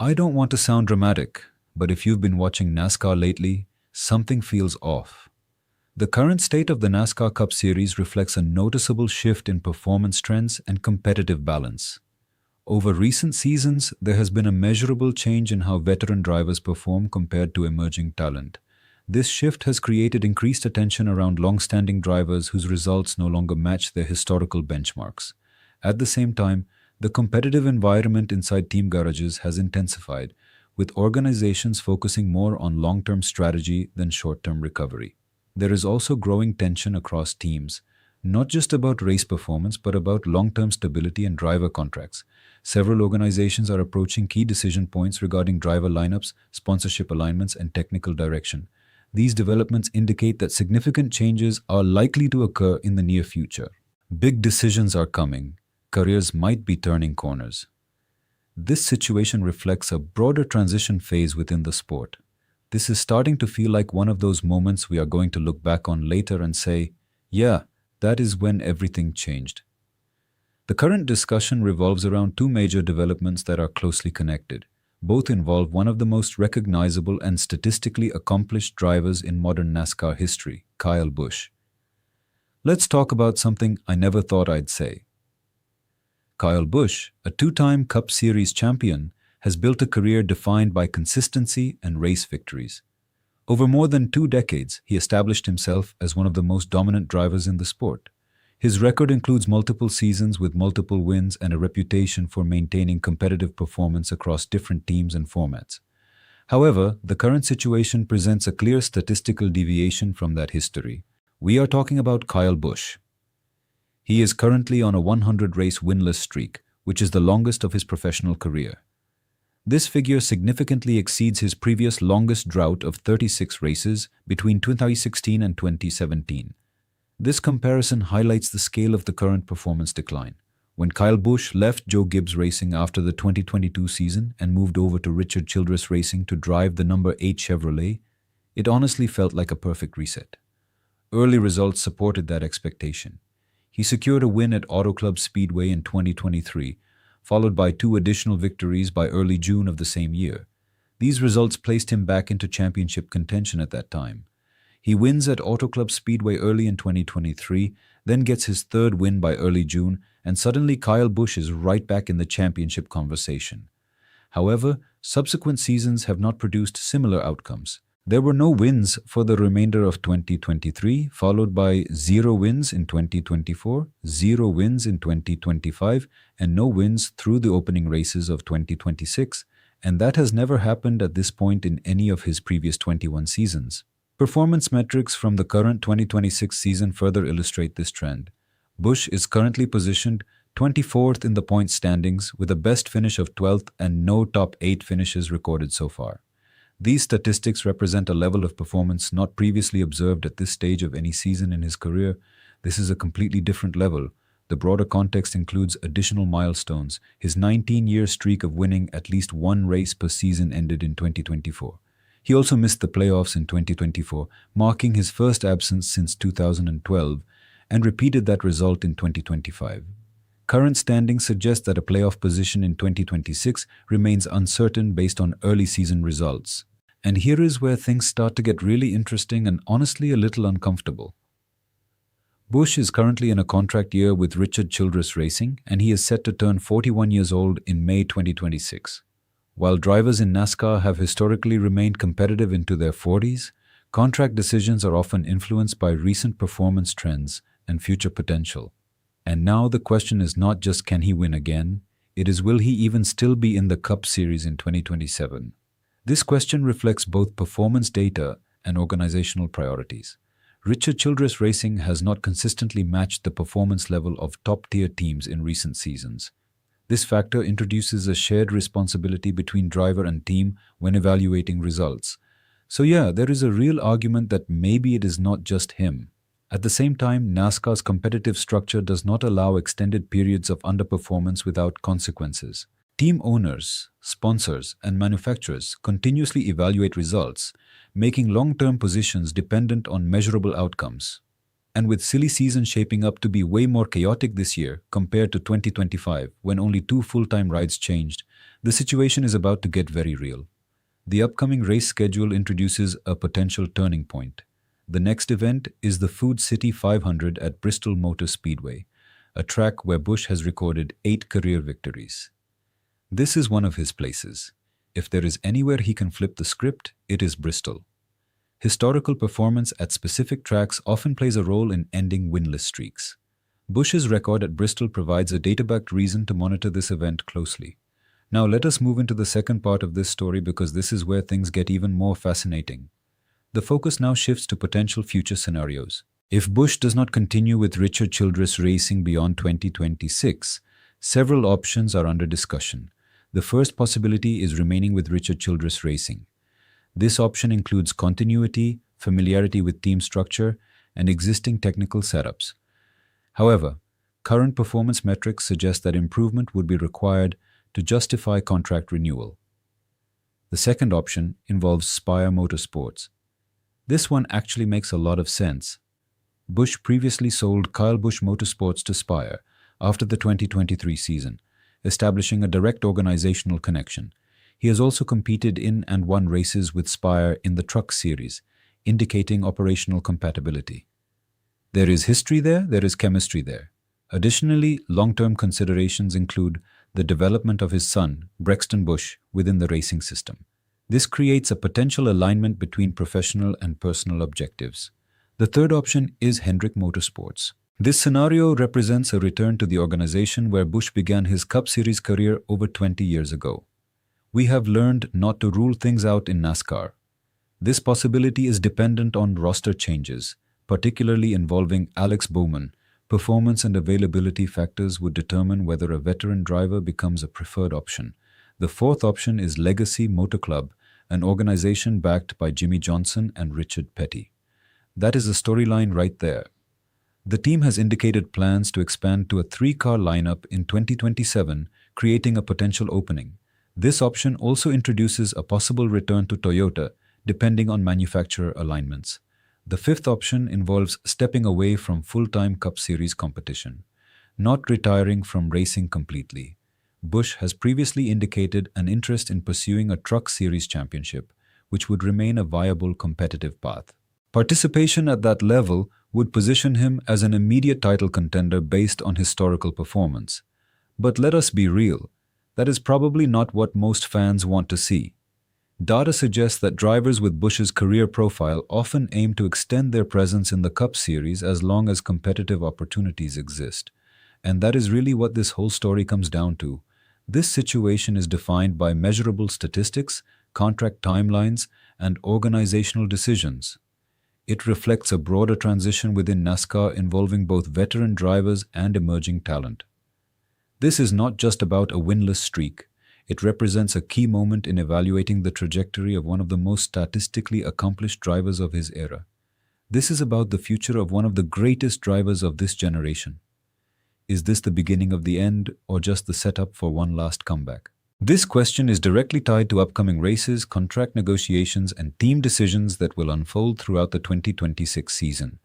I don't want to sound dramatic, but if you've been watching NASCAR lately, something feels off. The current state of the NASCAR Cup Series reflects a noticeable shift in performance trends and competitive balance. Over recent seasons, there has been a measurable change in how veteran drivers perform compared to emerging talent. This shift has created increased attention around long-standing drivers whose results no longer match their historical benchmarks. At the same time, the competitive environment inside team garages has intensified, with organizations focusing more on long-term strategy than short-term recovery. There is also growing tension across teams, not just about race performance but about long-term stability and driver contracts. Several organizations are approaching key decision points regarding driver lineups, sponsorship alignments, and technical direction. These developments indicate that significant changes are likely to occur in the near future. Big decisions are coming. Careers might be turning corners. This situation reflects a broader transition phase within the sport. This is starting to feel like one of those moments we are going to look back on later and say, yeah, that is when everything changed. The current discussion revolves around two major developments that are closely connected. Both involve one of the most recognizable and statistically accomplished drivers in modern NASCAR history, Kyle Busch. Let's talk about something I never thought I'd say. Kyle Busch, a two-time Cup Series champion, has built a career defined by consistency and race victories. Over more than 2 decades, he established himself as one of the most dominant drivers in the sport. His record includes multiple seasons with multiple wins and a reputation for maintaining competitive performance across different teams and formats. However, the current situation presents a clear statistical deviation from that history. We are talking about Kyle Busch. He is currently on a 100-race winless streak, which is the longest of his professional career. This figure significantly exceeds his previous longest drought of 36 races between 2016 and 2017. This comparison highlights the scale of the current performance decline. When Kyle Busch left Joe Gibbs Racing after the 2022 season and moved over to Richard Childress Racing to drive the number 8 Chevrolet, it honestly felt like a perfect reset. Early results supported that expectation. He secured a win at Auto Club Speedway in 2023, followed by 2 additional victories by early June of the same year. These results placed him back into championship contention at that time. He wins at Auto Club Speedway early in 2023, then gets his 3rd win by early June, and suddenly Kyle Busch is right back in the championship conversation. However, subsequent seasons have not produced similar outcomes. There were no wins for the remainder of 2023, followed by 0 wins in 2024, 0 wins in 2025, and no wins through the opening races of 2026, and that has never happened at this point in any of his previous 21 seasons. Performance metrics from the current 2026 season further illustrate this trend. Busch is currently positioned 24th in the points standings with a best finish of 12th and no top 8 finishes recorded so far. These statistics represent a level of performance not previously observed at this stage of any season in his career. This is a completely different level. The broader context includes additional milestones. His 19-year streak of winning at least 1 race per season ended in 2024. He also missed the playoffs in 2024, marking his first absence since 2012, and repeated that result in 2025. Current standings suggest that a playoff position in 2026 remains uncertain based on early season results. And here is where things start to get really interesting and honestly a little uncomfortable. Busch is currently in a contract year with Richard Childress Racing, and he is set to turn 41 years old in May 2026. While drivers in NASCAR have historically remained competitive into their 40s, contract decisions are often influenced by recent performance trends and future potential. And now the question is not just can he win again, it is will he even still be in the Cup Series in 2027. This question reflects both performance data and organizational priorities. Richard Childress Racing has not consistently matched the performance level of top-tier teams in recent seasons. This factor introduces a shared responsibility between driver and team when evaluating results. So yeah, there is a real argument that maybe it is not just him. At the same time, NASCAR's competitive structure does not allow extended periods of underperformance without consequences. Team owners, sponsors, and manufacturers continuously evaluate results, making long-term positions dependent on measurable outcomes. And with silly season shaping up to be way more chaotic this year compared to 2025, when only 2 full-time rides changed, the situation is about to get very real. The upcoming race schedule introduces a potential turning point. The next event is the Food City 500 at Bristol Motor Speedway, a track where Busch has recorded 8 career victories. This is one of his places. If there is anywhere he can flip the script, it is Bristol. Historical performance at specific tracks often plays a role in ending winless streaks. Busch's record at Bristol provides a data-backed reason to monitor this event closely. Now let us move into the second part of this story because this is where things get even more fascinating. The focus now shifts to potential future scenarios. If Busch does not continue with Richard Childress Racing beyond 2026, several options are under discussion. The first possibility is remaining with Richard Childress Racing. This option includes continuity, familiarity with team structure, and existing technical setups. However, current performance metrics suggest that improvement would be required to justify contract renewal. The second option involves Spire Motorsports. This one actually makes a lot of sense. Busch previously sold Kyle Busch Motorsports to Spire after the 2023 season, establishing a direct organizational connection. He has also competed in and won races with Spire in the Truck Series, indicating operational compatibility. There is history there is chemistry there. Additionally, long-term considerations include the development of his son, Brexton Busch, within the racing system. This creates a potential alignment between professional and personal objectives. The third option is Hendrick Motorsports. This scenario represents a return to the organization where Busch began his Cup Series career over 20 years ago. We have learned not to rule things out in NASCAR. This possibility is dependent on roster changes, particularly involving Alex Bowman. Performance and availability factors would determine whether a veteran driver becomes a preferred option. The fourth option is Legacy Motor Club, an organization backed by Jimmy Johnson and Richard Petty. That is a storyline right there. The team has indicated plans to expand to a 3-car lineup in 2027, creating a potential opening. This option also introduces a possible return to Toyota, depending on manufacturer alignments. The fifth option involves stepping away from full-time Cup Series competition, not retiring from racing completely. Busch has previously indicated an interest in pursuing a Truck Series championship, which would remain a viable competitive path. Participation at that level would position him as an immediate title contender based on historical performance. But let us be real, that is probably not what most fans want to see. Data suggests that drivers with Busch's career profile often aim to extend their presence in the Cup Series as long as competitive opportunities exist. And that is really what this whole story comes down to. This situation is defined by measurable statistics, contract timelines, and organizational decisions. It reflects a broader transition within NASCAR involving both veteran drivers and emerging talent. This is not just about a winless streak. It represents a key moment in evaluating the trajectory of one of the most statistically accomplished drivers of his era. This is about the future of one of the greatest drivers of this generation. Is this the beginning of the end or just the setup for one last comeback? This question is directly tied to upcoming races, contract negotiations, and team decisions that will unfold throughout the 2026 season.